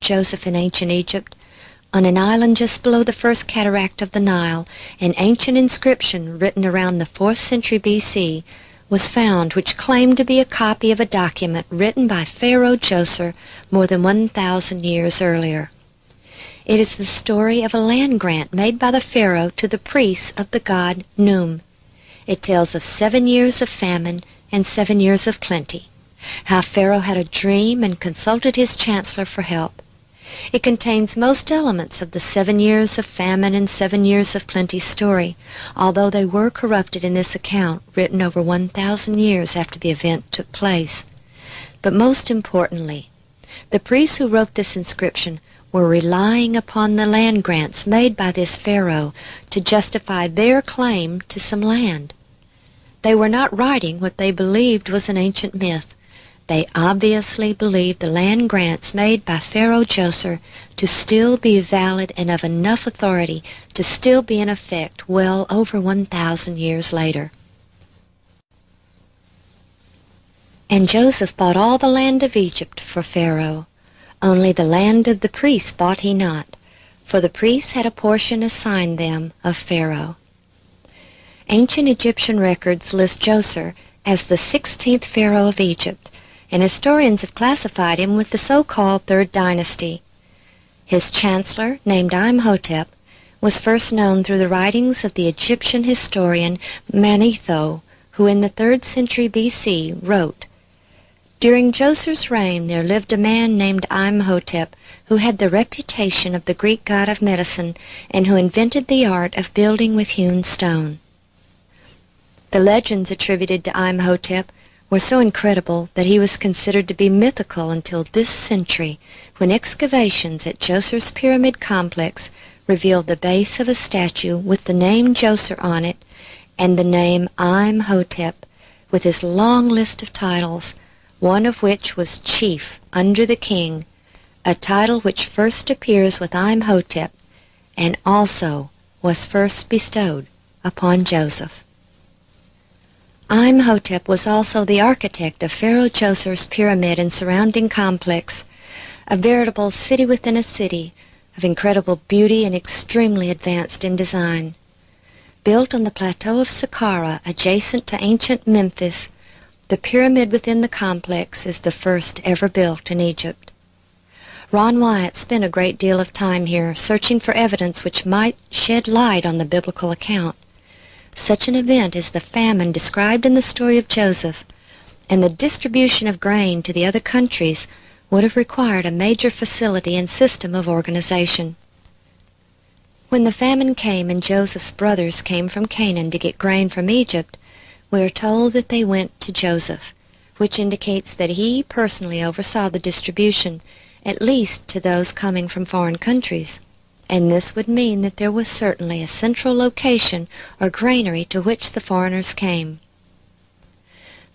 Joseph in ancient Egypt. On an island just below the first cataract of the Nile, an ancient inscription written around the 4th century B.C. was found which claimed to be a copy of a document written by Pharaoh Joseph more than 1,000 years earlier. It is the story of a land grant made by the Pharaoh to the priests of the god Num. It tells of 7 years of famine and 7 years of plenty, how Pharaoh had a dream and consulted his chancellor for help. It contains most elements of the 7 years of famine and 7 years of plenty story, although they were corrupted in this account written over 1,000 years after the event took place. But most importantly, the priests who wrote this inscription were relying upon the land grants made by this Pharaoh to justify their claim to some land. They were not writing what they believed was an ancient myth. They obviously believed the land grants made by Pharaoh Joseph to still be valid and of enough authority to still be in effect well over 1,000 years later. And Joseph bought all the land of Egypt for Pharaoh. Only the land of the priests bought he not, for the priests had a portion assigned them of Pharaoh. Ancient Egyptian records list Joseph as the 16th Pharaoh of Egypt, and historians have classified him with the so-called Third Dynasty. His chancellor, named Imhotep, was first known through the writings of the Egyptian historian Manetho, who in the 3rd century B.C. wrote, "During Joseph's reign there lived a man named Imhotep, who had the reputation of the Greek god of medicine, and who invented the art of building with hewn stone." The legends attributed to Imhotep were so incredible that he was considered to be mythical until this century, when excavations at Joseph's pyramid complex revealed the base of a statue with the name Joseph on it and the name Imhotep, with his long list of titles, one of which was chief under the king, a title which first appears with Imhotep and also was first bestowed upon Joseph. Imhotep was also the architect of Pharaoh Joseph's pyramid and surrounding complex, a veritable city within a city of incredible beauty and extremely advanced in design. Built on the plateau of Saqqara adjacent to ancient Memphis, the pyramid within the complex is the first ever built in Egypt. Ron Wyatt spent a great deal of time here searching for evidence which might shed light on the biblical account. Such an event as the famine described in the story of Joseph and the distribution of grain to the other countries would have required a major facility and system of organization. When the famine came and Joseph's brothers came from Canaan to get grain from Egypt, we are told that they went to Joseph, which indicates that he personally oversaw the distribution, at least to those coming from foreign countries. And this would mean that there was certainly a central location or granary to which the foreigners came.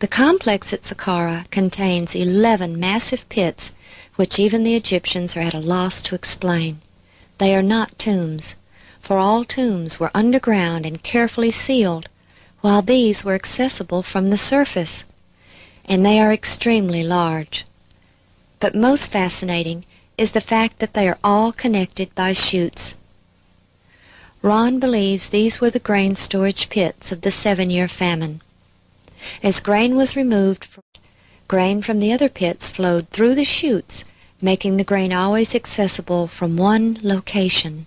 The complex at Saqqara contains 11 massive pits, which even the Egyptians are at a loss to explain. They are not tombs, for all tombs were underground and carefully sealed, while these were accessible from the surface, and they are extremely large. But most fascinating is the fact that they are all connected by chutes. Ron believes these were the grain storage pits of the 7-year famine. As grain was removed, grain from the other pits flowed through the chutes, making the grain always accessible from one location.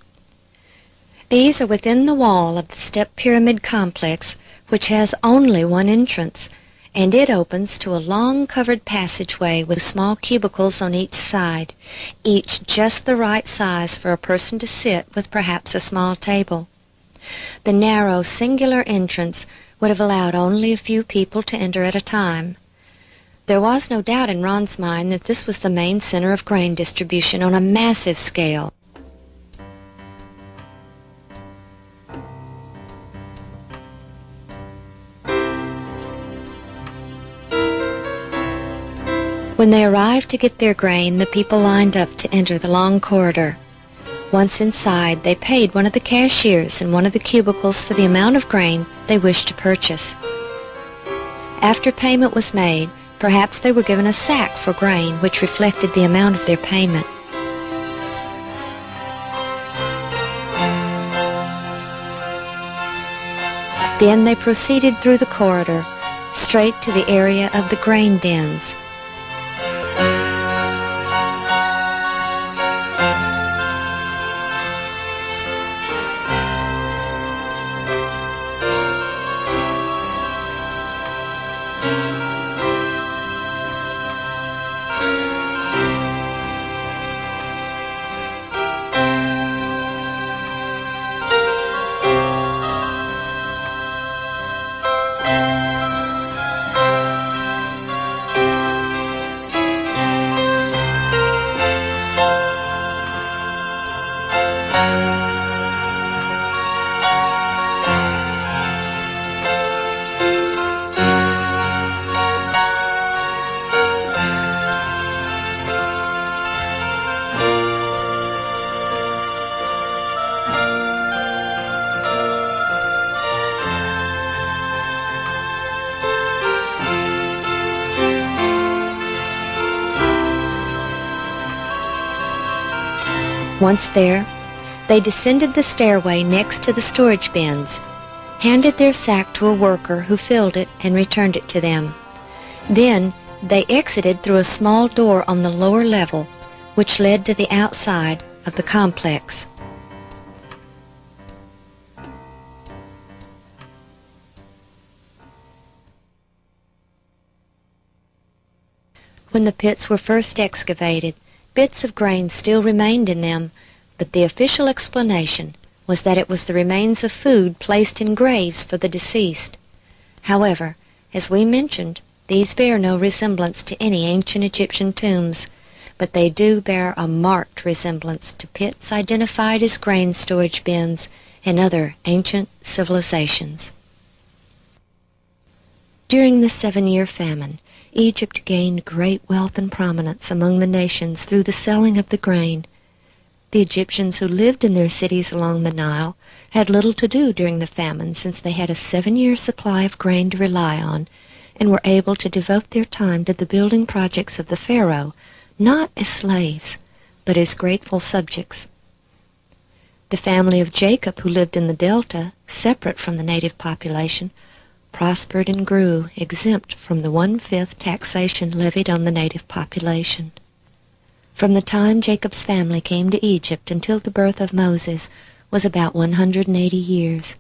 These are within the wall of the step pyramid complex, which has only one entrance, and it opens to a long covered passageway with small cubicles on each side, each just the right size for a person to sit with perhaps a small table. The narrow, singular entrance would have allowed only a few people to enter at a time. There was no doubt in Ron's mind that this was the main center of grain distribution on a massive scale. When they arrived to get their grain, the people lined up to enter the long corridor. Once inside, they paid one of the cashiers in one of the cubicles for the amount of grain they wished to purchase. After payment was made, perhaps they were given a sack for grain which reflected the amount of their payment. Then they proceeded through the corridor, straight to the area of the grain bins. Once there, they descended the stairway next to the storage bins, handed their sack to a worker who filled it and returned it to them. Then they exited through a small door on the lower level, which led to the outside of the complex. When the pits were first excavated, bits of grain still remained in them, but the official explanation was that it was the remains of food placed in graves for the deceased. However, as we mentioned, these bear no resemblance to any ancient Egyptian tombs, but they do bear a marked resemblance to pits identified as grain storage bins in other ancient civilizations. During the 7-year famine, Egypt gained great wealth and prominence among the nations through the selling of the grain. The Egyptians who lived in their cities along the Nile had little to do during the famine, since they had a 7-year supply of grain to rely on, and were able to devote their time to the building projects of the Pharaoh, not as slaves, but as grateful subjects. The family of Jacob, who lived in the Delta, separate from the native population, prospered and grew, exempt from the 1/5 taxation levied on the native population. From the time Jacob's family came to Egypt until the birth of Moses was about 180 years.